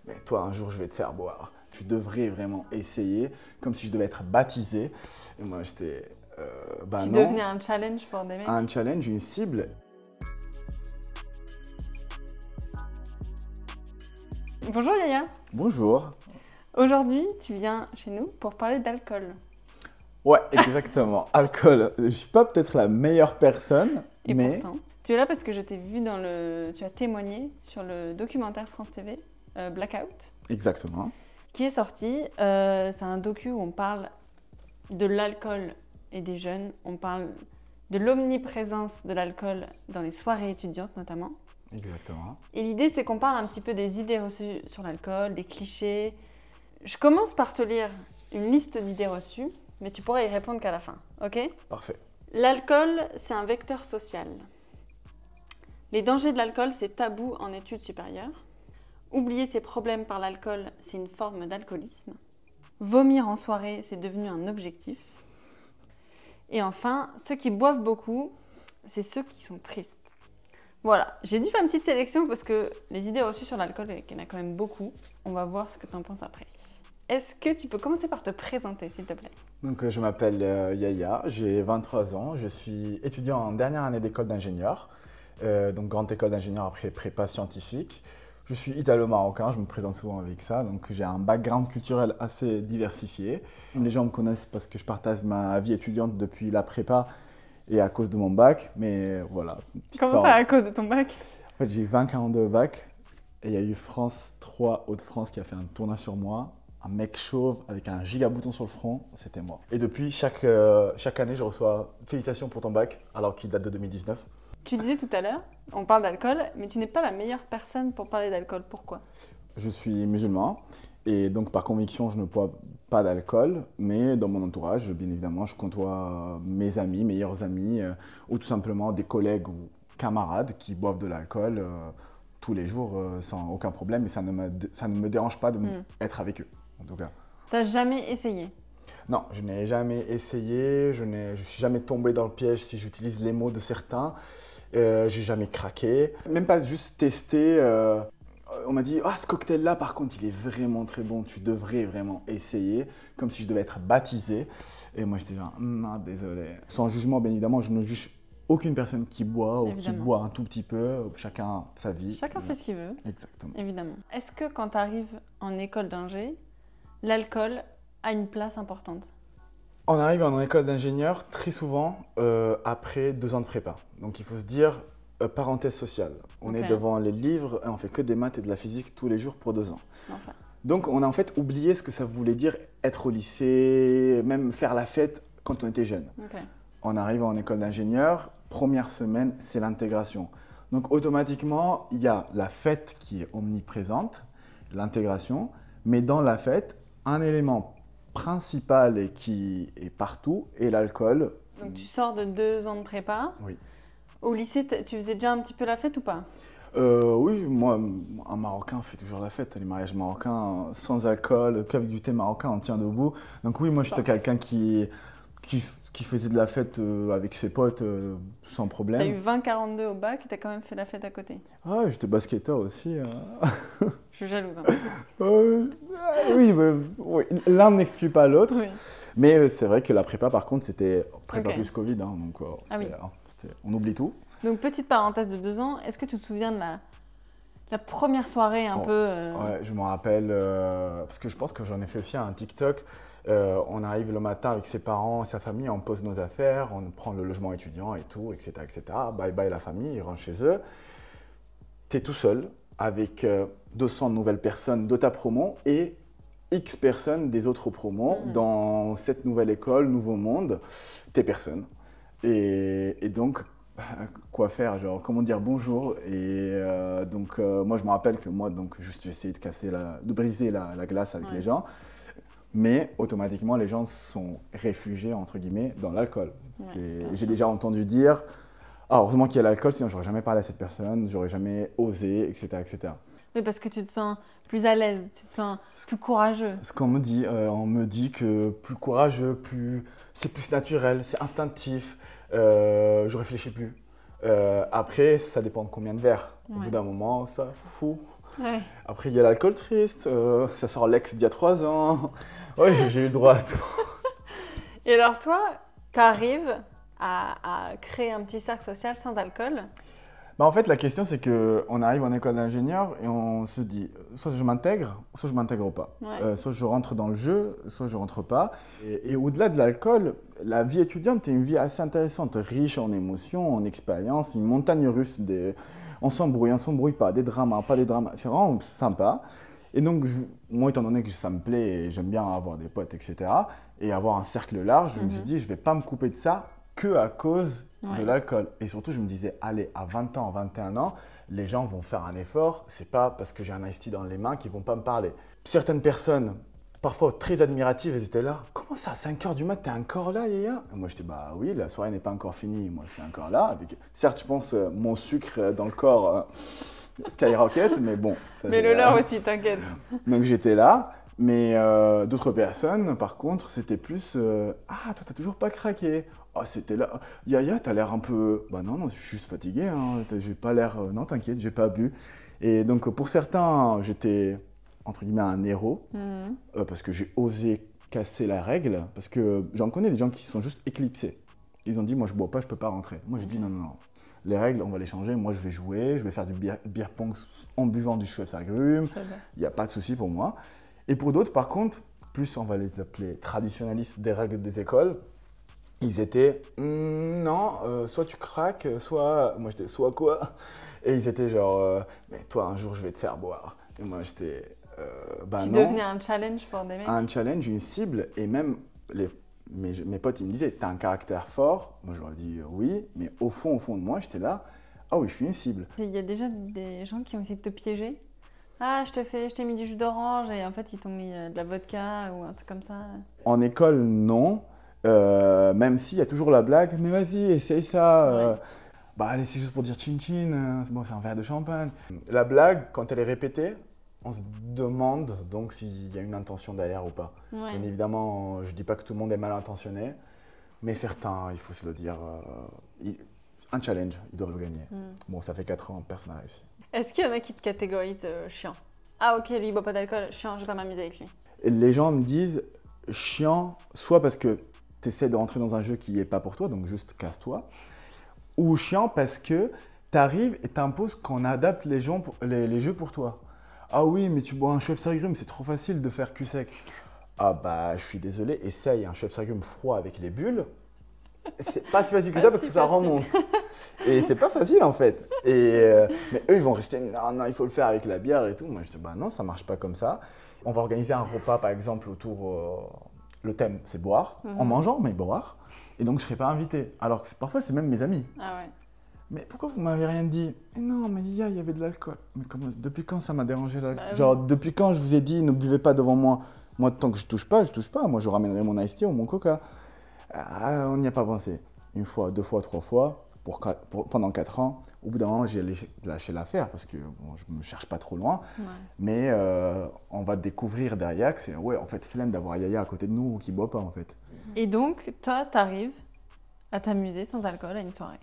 mais toi, un jour, je vais te faire boire. Tu devrais vraiment essayer, comme si je devais être baptisé. Et moi, j'étais, bah Tu non, devenais un challenge pour des mecs. un challenge, une cible. Bonjour Yaya. Bonjour. Aujourd'hui, tu viens chez nous pour parler d'alcool. Ouais, exactement. Alcool. Je suis pas peut-être la meilleure personne, Et mais pourtant, tu es là parce que je t'ai vu dans le... Tu as témoigné sur le documentaire France TV, Blackout, exactement. qui est sorti. C'est un docu où on parle de l'alcool et des jeunes. On parle de l'omniprésence de l'alcool dans les soirées étudiantes notamment. Exactement. Et l'idée, c'est qu'on parle un petit peu des idées reçues sur l'alcool, des clichés. Je commence par te lire une liste d'idées reçues, mais tu pourras y répondre qu'à la fin, ok? Parfait. L'alcool, c'est un vecteur social. Les dangers de l'alcool, c'est tabou en études supérieures. Oublier ses problèmes par l'alcool, c'est une forme d'alcoolisme. Vomir en soirée, c'est devenu un objectif. Et enfin, ceux qui boivent beaucoup, c'est ceux qui sont tristes. Voilà, j'ai dû faire une petite sélection parce que les idées reçues sur l'alcool, il y en a quand même beaucoup. On va voir ce que tu en penses après. Est-ce que tu peux commencer par te présenter, s'il te plaît? Donc, je m'appelle Yaya, j'ai 23 ans, je suis étudiant en dernière année d'école d'ingénieur, donc grande école d'ingénieur après prépa scientifique. Je suis italo-marocain, je me présente souvent avec ça, donc j'ai un background culturel assez diversifié. Les gens me connaissent parce que je partage ma vie étudiante depuis la prépa et à cause de mon bac, mais voilà. Comment ça, à cause de ton bac? En fait, j'ai eu 20,42 au bac et il y a eu France 3 Hauts-de-France qui a fait un tournage sur moi. Un mec chauve avec un giga bouton sur le front, c'était moi. Et depuis, chaque année, je reçois félicitations pour ton bac, alors qu'il date de 2019. Tu disais tout à l'heure, on parle d'alcool, mais tu n'es pas la meilleure personne pour parler d'alcool. Pourquoi? Je suis musulman et donc par conviction, je ne bois pas d'alcool, mais dans mon entourage, bien évidemment, je côtoie mes amis, meilleurs amis, ou tout simplement des collègues ou camarades qui boivent de l'alcool tous les jours sans aucun problème et ça ne me dérange pas d'être avec eux, en tout cas. T'as jamais essayé? Non, je n'ai jamais essayé, je suis jamais tombé dans le piège si j'utilise les mots de certains. J'ai jamais craqué, même pas juste testé. On m'a dit, ah, ce cocktail-là, par contre, il est vraiment très bon, tu devrais vraiment essayer, comme si je devais être baptisé. Et moi, j'étais genre, non, désolé. Sans jugement, bien évidemment, je ne juge aucune personne qui boit ou qui Évidemment. boit un tout petit peu, chacun sa vie. Chacun fait ce qu'il veut, Exactement. évidemment. Est-ce que quand tu arrives en école d'ingé, l'alcool a une place importante? On arrive en école d'ingénieur très souvent après 2 ans de prépa. Donc il faut se dire, parenthèse sociale. On est Ok. devant les livres et on fait que des maths et de la physique tous les jours pour 2 ans. Enfin, Donc on a en fait oublié ce que ça voulait dire être au lycée, même faire la fête quand on était jeune. ok. On arrive en école d'ingénieur, première semaine, c'est l'intégration. Donc automatiquement, il y a la fête qui est omniprésente, l'intégration, mais dans la fête, un élément principal et qui est partout est l'alcool. Donc tu sors de 2 ans de prépa. Oui. Au lycée, tu faisais déjà un petit peu la fête ou pas? Oui, moi, un Marocain fait toujours la fête. Les mariages marocains, sans alcool, qu'avec du thé marocain, on tient debout. Donc oui, moi, j'étais quelqu'un qui faisait de la fête avec ses potes sans T'as problème. eu 20-42 au bac et t'as quand même fait la fête à côté. Ah, j'étais basketteur aussi. Je suis jalouse. Hein. Oui, oui, l'un n'exclut pas l'autre. Oui. Mais c'est vrai que la prépa, par contre, c'était prépa Ok. plus Covid. Hein, donc, Ah oui. on oublie tout. Donc petite parenthèse de 2 ans, est-ce que tu te souviens de la première soirée un Oh, peu Ouais, je me rappelle, parce que je pense que j'en ai fait aussi un TikTok. On arrive le matin avec ses parents, sa famille, on pose nos affaires, on prend le logement étudiant et tout, etc. etc. Bye bye la famille, ils rentrent chez eux. Tu es tout seul avec 200 nouvelles personnes de ta promo et X personnes des autres promos dans cette nouvelle école, nouveau monde, t'es personne. Et donc, quoi faire, genre comment dire bonjour. Et moi je me rappelle que moi donc juste j'essayais de briser la glace avec les gens, mais automatiquement les gens sont réfugiés entre guillemets dans l'alcool. J'ai déjà entendu dire heureusement qu'il y a l'alcool, sinon j'aurais jamais parlé à cette personne, j'aurais jamais osé, etc., etc. Oui, parce que tu te sens plus à l'aise, tu te sens plus courageux. Ce qu'on me dit, on me dit que plus courageux, c'est plus naturel, c'est instinctif, je réfléchis plus. Après, ça dépend de combien de verres. Au bout d'un moment, ça fout. Ouais. Après, il y a l'alcool triste, ça sort l'ex d'il y a 3 ans. Oui, j'ai eu le droit à tout. Et alors toi, tu arrives à créer un petit cercle social sans alcool? Bah, en fait, la question, c'est qu'on arrive en école d'ingénieur et on se dit, soit je m'intègre, soit je m'intègre pas. Ouais. Soit je rentre dans le jeu, soit je rentre pas. Et au-delà de l'alcool, la vie étudiante est une vie assez intéressante, riche en émotions, en expériences, une montagne russe. On s'embrouille pas, des dramas, pas des dramas. C'est vraiment sympa. Et donc, moi, étant donné que ça me plaît et j'aime bien avoir des potes, etc., et avoir un cercle large, je me suis dit, je vais pas me couper de ça que à cause de l'alcool. Et surtout, je me disais, allez, à 20 ans, 21 ans, les gens vont faire un effort. C'est pas parce que j'ai un iced tea dans les mains qu'ils vont pas me parler. Certaines personnes, parfois très admiratives, elles étaient là. Comment ça, à 5 h du mat, t'es encore là, Yaya? Et moi, j'étais, bah oui, la soirée n'est pas encore finie. Moi, je suis encore là. Avec, certes, je pense, mon sucre dans le corps skyrocket, mais bon. Mais le leur aussi, t'inquiète. Donc, j'étais là. Mais d'autres personnes, par contre, c'était plus ah, toi, t'as toujours pas craqué. Ah, c'était là. Yaya, t'as l'air un peu. Bah non, je suis juste fatigué. Hein. J'ai pas l'air. Non, t'inquiète, j'ai pas bu. Et donc, pour certains, j'étais, entre guillemets, un héros. Parce que j'ai osé casser la règle. Parce que j'en connais des gens qui sont juste éclipsés. Ils ont dit, moi, je bois pas, je peux pas rentrer. Moi, j'ai dit, non, non, non. Les règles, on va les changer. Moi, je vais jouer. Je vais faire du beer pong en buvant du Schweppes agrumes. Il n'y a pas de souci pour moi. Et pour d'autres, par contre, plus on va les appeler traditionnalistes des règles des écoles, ils étaient non, soit tu craques, soit. Moi j'étais soit quoi? Et ils étaient genre, mais toi un jour je vais te faire boire. Et moi j'étais, bah tu non. devenais un challenge pour des mecs? Un challenge, une cible, et même mes potes ils me disaient, t'as un caractère fort. Moi je leur dis oui, mais au fond de moi j'étais là, ah oui, je suis une cible. Il y a déjà des gens qui ont essayé de te piéger? Ah, je t'ai mis du jus d'orange et en fait, ils t'ont mis de la vodka ou un truc comme ça. En école, non. Même s'il y a toujours la blague, mais vas-y, essaye ça. Bah, allez, c'est juste pour dire chin-chin, bon, c'est un verre de champagne. La blague, quand elle est répétée, on se demande donc s'il y a une intention derrière ou pas. Bien évidemment, je dis pas que tout le monde est mal intentionné, mais certains, il faut se le dire, un challenge, ils doivent le gagner. Bon, ça fait 4 ans, personne n'a réussi. Est-ce qu'il y en a qui te catégorisent chiant? Ah ok, lui il boit pas d'alcool, chiant, je vais pas m'amuser avec lui. Et les gens me disent chiant, soit parce que tu essaies de rentrer dans un jeu qui n'est pas pour toi, donc juste casse-toi, ou chiant parce que tu arrives et tu imposes qu'on adapte les jeux pour toi. Ah oui, mais tu bois un Schweppes agrumes, c'est trop facile de faire cul sec. Ah bah, je suis désolé, essaye un Schweppes agrumes froid avec les bulles. C'est pas si facile que ça parce que ça remonte. Et c'est pas facile en fait. Mais eux, ils vont rester, non, il faut le faire avec la bière et tout. Moi, je dis, bah non, ça marche pas comme ça. On va organiser un repas par exemple autour, le thème c'est boire, en mangeant, mais boire. Et donc, je serai pas invité. Alors que parfois, c'est même mes amis. Ah ouais. Mais pourquoi vous m'avez rien dit? Et non, mais il y avait de l'alcool. Mais depuis quand ça m'a dérangé l'alcool? Bah, Genre, depuis quand je vous ai dit, ne buvez pas devant moi? Moi, tant que je touche pas, je touche pas. Moi, je ramènerai mon iced tea ou mon coca. Ah, on n'y a pas pensé. 1 fois, 2 fois, 3 fois, pendant 4 ans. Au bout d'un moment, j'ai lâché l'affaire parce que bon, je ne me cherche pas trop loin. Mais on va découvrir derrière que c'est, ouais, en fait, flemme d'avoir Yaya à côté de nous qui ne boit pas, en fait. Et donc, toi, tu arrives à t'amuser sans alcool à une soirée?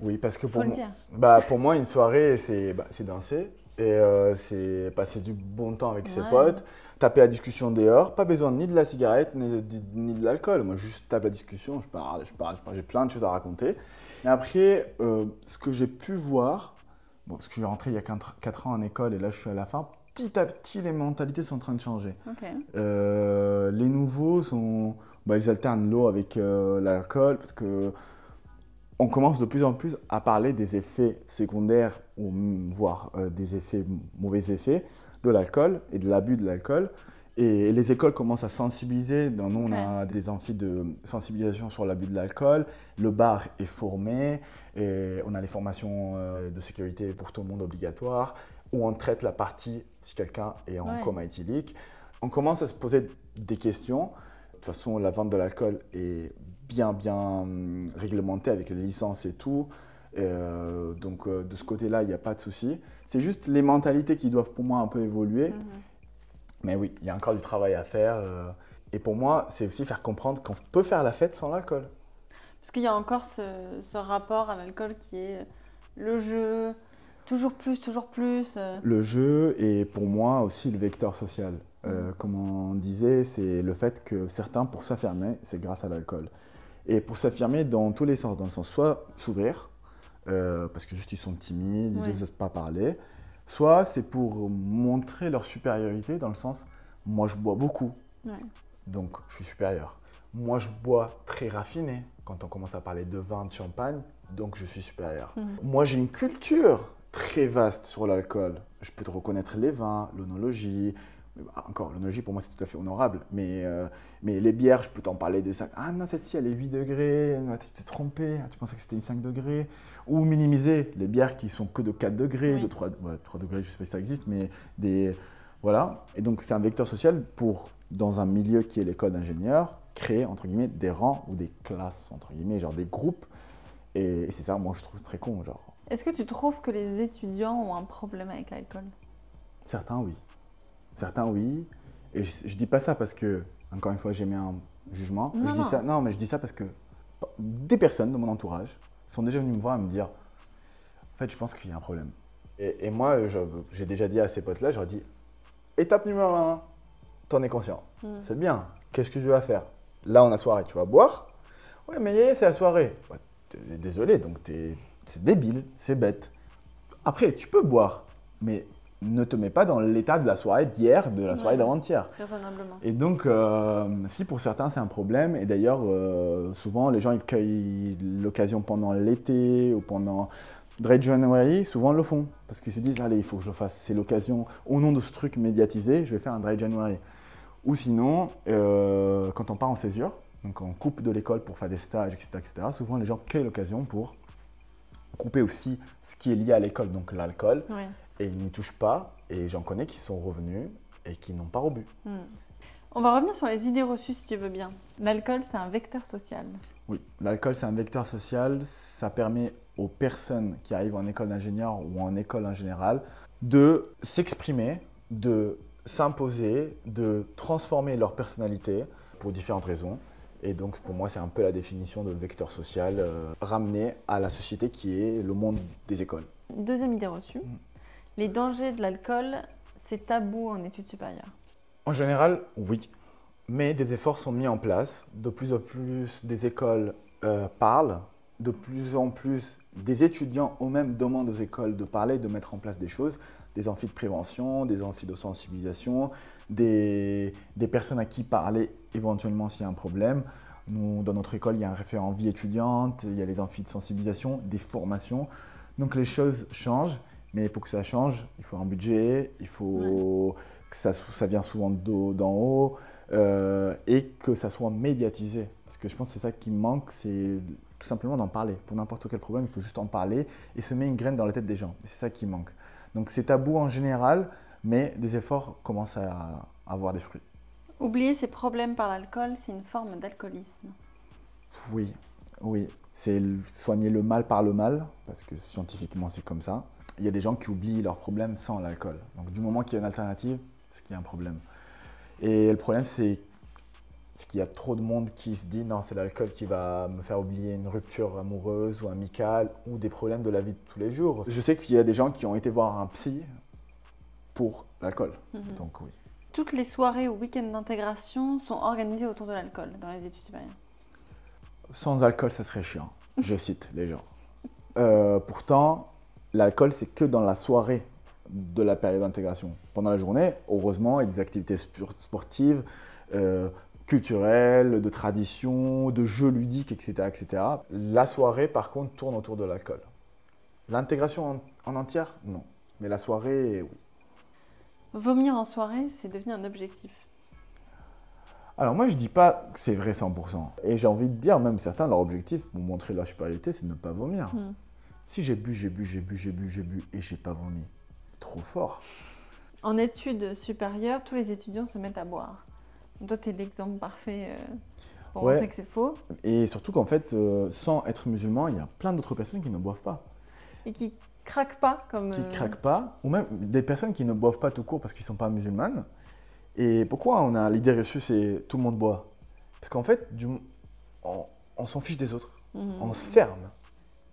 Oui, parce que pour moi, une soirée, c'est danser. Et c'est passer du bon temps avec ses potes, taper la discussion dehors, pas besoin ni de la cigarette ni de l'alcool. Moi, juste tape la discussion, je parle, j'ai plein de choses à raconter. Et après, ce que j'ai pu voir, bon, parce que je suis rentré il y a 4 ans en école et là je suis à la fin, petit à petit les mentalités sont en train de changer. Les nouveaux ils alternent l'eau avec l'alcool parce que on commence de plus en plus à parler des effets secondaires ou voire des mauvais effets de l'alcool et de l'abus de l'alcool. Et les écoles commencent à sensibiliser. Nous, on a des amphis de sensibilisation sur l'abus de l'alcool. Le bar est formé. Et on a les formations de sécurité pour tout le monde obligatoires où on traite la partie si quelqu'un est en coma éthylique. On commence à se poser des questions. De toute façon, la vente de l'alcool est bien réglementée avec les licences et tout. Donc, de ce côté-là, il n'y a pas de souci. C'est juste les mentalités qui doivent pour moi un peu évoluer. Mais oui, il y a encore du travail à faire. Et pour moi, c'est aussi faire comprendre qu'on peut faire la fête sans l'alcool. Parce qu'il y a encore ce rapport à l'alcool qui est le jeu, Toujours plus, toujours plus. Le jeu est pour moi aussi le vecteur social. Comme on disait, c'est le fait que certains, pour s'affirmer, c'est grâce à l'alcool. Et pour s'affirmer dans tous les sens, dans le sens soit s'ouvrir, parce que juste ils sont timides, ils n'osent pas parler, soit c'est pour montrer leur supériorité dans le sens, moi je bois beaucoup, donc je suis supérieur. Moi je bois très raffiné, quand on commence à parler de vin, de champagne, donc je suis supérieur. Moi j'ai une culture très vaste sur l'alcool. Je peux te reconnaître les vins, l'onologie. Encore, l'onologie pour moi c'est tout à fait honorable, mais les bières, je peux t'en parler des 5. Ah non, celle-ci elle est 8 degrés, tu t'es trompé, tu pensais que c'était une 5 degrés. Ou minimiser les bières qui sont que de 4 degrés, de 3 degrés, je ne sais pas si ça existe, mais des. Voilà. Et donc c'est un vecteur social pour, dans un milieu qui est l'école d'ingénieur, créer entre guillemets des rangs ou des classes, entre guillemets, genre des groupes. Et c'est ça, moi je trouve très con. Genre. Est-ce que tu trouves que les étudiants ont un problème avec l'alcool? Certains, oui. Certains, oui. Et je dis pas ça parce que, encore une fois, j'ai mis un jugement. Non, je dis ça, non, mais je dis ça parce que des personnes de mon entourage sont déjà venues me voir et me dire en fait, je pense qu'il y a un problème. Et moi, j'ai déjà dit à ces potes-là, je leur dis étape numéro 1, t'en es conscient. C'est bien. Qu'est-ce que tu vas faire? Là, on a soirée, tu vas boire? Ouais, mais c'est la soirée. Ouais, désolé, donc c'est débile, c'est bête. Après, tu peux boire, mais ne te mets pas dans l'état de la soirée d'hier, de la soirée d'avant-hier. Raisonnablement. Et donc, si pour certains c'est un problème, et d'ailleurs, souvent les gens ils cueillent l'occasion pendant l'été ou pendant Dry January, souvent ils le font. Parce qu'ils se disent, allez, il faut que je le fasse, c'est l'occasion, au nom de ce truc médiatisé, je vais faire un Dry January. Ou sinon, quand on part en césure, donc on coupe de l'école pour faire des stages, etc., souvent les gens cueillent l'occasion pour couper aussi ce qui est lié à l'école, donc l'alcool. Et ils n'y touchent pas, et j'en connais qui sont revenus et qui n'ont pas rebu. On va revenir sur les idées reçues si tu veux bien. L'alcool, c'est un vecteur social. Oui, l'alcool, c'est un vecteur social. Ça permet aux personnes qui arrivent en école d'ingénieur ou en école en général de s'exprimer, de s'imposer, de transformer leur personnalité pour différentes raisons. Et donc, pour moi, c'est un peu la définition de vecteur social ramené à la société qui est le monde des écoles. Deuxième idée reçue. Les dangers de l'alcool, c'est tabou en études supérieures. En général, oui. Mais des efforts sont mis en place. De plus en plus, des écoles parlent. De plus en plus, des étudiants eux-mêmes demandent aux écoles de parler, de mettre en place des choses. Des amphis de prévention, des amphis de sensibilisation, des personnes à qui parler éventuellement s'il y a un problème. Nous, dans notre école, il y a un référent vie étudiante, il y a les amphis de sensibilisation, des formations. Donc les choses changent. Mais pour que ça change, il faut un budget, il faut que ça vienne souvent d'en haut et que ça soit médiatisé. Parce que je pense que c'est ça qui manque, c'est tout simplement d'en parler. Pour n'importe quel problème, il faut juste en parler et semer une graine dans la tête des gens. C'est ça qui manque. Donc c'est tabou en général, mais des efforts commencent à avoir des fruits. Oublier ses problèmes par l'alcool, c'est une forme d'alcoolisme. Oui, oui. C'est soigner le mal par le mal, parce que scientifiquement c'est comme ça. Il y a des gens qui oublient leurs problèmes sans l'alcool. Donc du moment qu'il y a une alternative, c'est qu'il y a un problème. Et le problème, c'est qu'il y a trop de monde qui se dit non, c'est l'alcool qui va me faire oublier une rupture amoureuse ou amicale ou des problèmes de la vie de tous les jours. Je sais qu'il y a des gens qui ont été voir un psy pour l'alcool. Donc oui. Toutes les soirées ou week-ends d'intégration sont organisées autour de l'alcool dans les études supérieures. Sans alcool, ça serait chiant. Je cite les gens. Pourtant, l'alcool, c'est que dans la soirée de la période d'intégration. Pendant la journée, heureusement, il y a des activités sportives, culturelles, de tradition, de jeux ludiques, etc., etc. La soirée, par contre, tourne autour de l'alcool. L'intégration en entière, non. Mais la soirée, oui. Vomir en soirée, c'est devenu un objectif. Alors moi, je ne dis pas que c'est vrai 100%. Et j'ai envie de dire, même certains, leur objectif, pour montrer leur supériorité, c'est de ne pas vomir. Si j'ai bu et j'ai pas vomi, trop fort. En études supérieures, tous les étudiants se mettent à boire. Toi, tu es l'exemple parfait pour montrer que c'est faux. Et surtout qu'en fait, sans être musulman, il y a plein d'autres personnes qui ne boivent pas. Et qui craquent pas comme… Qui craquent pas, ou même des personnes qui ne boivent pas tout court parce qu'ils ne sont pas musulmanes. Et pourquoi on a l'idée reçue, c'est tout le monde boit? Parce qu'en fait, on s'en fiche des autres. On se ferme.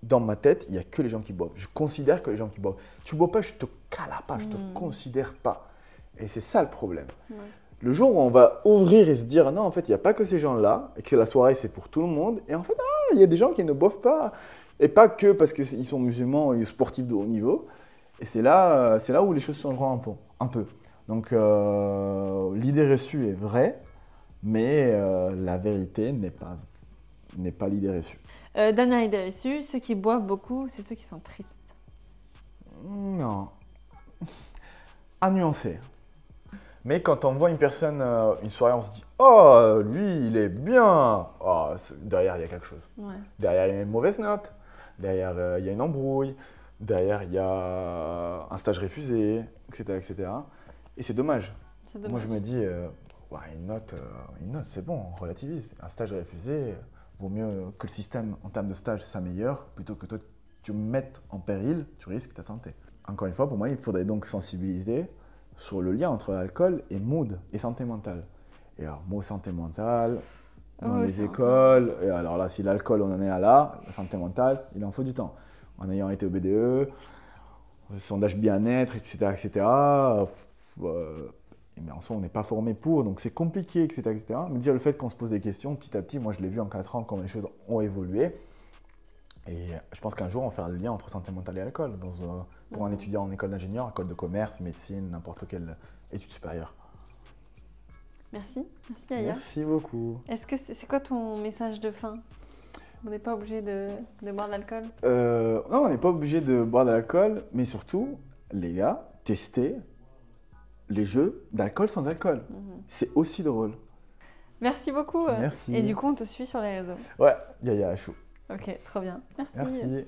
dans ma tête, il n'y a que les gens qui boivent. Je considère que les gens qui boivent. Tu bois pas, je te cala pas, je te considère pas. Et c'est ça le problème. Ouais. Le jour où on va ouvrir et se dire non, en fait, il n'y a pas que ces gens-là et que la soirée, c'est pour tout le monde. Et en fait, il y a des gens qui ne boivent pas. Et pas que parce qu'ils sont musulmans et sportifs de haut niveau. Et c'est là où les choses changeront un peu. Donc, l'idée reçue est vraie, mais la vérité n'est pas l'idée reçue. Dernière idée reçue, ceux qui boivent beaucoup, c'est ceux qui sont tristes. Non. À nuancer. Mais quand on voit une personne, une soirée, on se dit « Oh, lui, il est bien !» Oh, derrière, il y a quelque chose. Ouais. Derrière, il y a une mauvaise note. Derrière, il y a une embrouille. Derrière, il y a un stage refusé, etc. etc. Et c'est dommage. C'est dommage. Moi, je me dis ouais, une note, c'est bon, on relativise. Un stage refusé, vaut mieux que le système en termes de stage s'améliore plutôt que toi, tu mettes en péril, tu risques ta santé. Encore une fois, pour moi, il faudrait donc sensibiliser sur le lien entre l'alcool et mood et santé mentale. Et alors, mot santé mentale, dans les écoles, et alors là, si l'alcool, on en est à là, la santé mentale, il en faut du temps. En ayant été au BDE, sondage bien-être, etc., etc., mais en soi, on n'est pas formé pour, donc c'est compliqué, etc., etc. Mais dire le fait qu'on se pose des questions, petit à petit, moi je l'ai vu en 4 ans, comment les choses ont évolué. Et je pense qu'un jour, on fera le lien entre santé mentale et alcool, pour un étudiant en école d'ingénieur, école de commerce, médecine, n'importe quelle étude supérieure. Merci Aya. Merci beaucoup. Est-ce que c'est quoi ton message de fin? On n'est pas obligé de boire de l'alcool? Non, on n'est pas obligé de boire de l'alcool, mais surtout, les gars, testez les jeux d'alcool sans alcool. C'est aussi drôle. Merci beaucoup. Merci. Et du coup, on te suit sur les réseaux. Ouais, Yaya Achou. Ok, trop bien. Merci. Merci.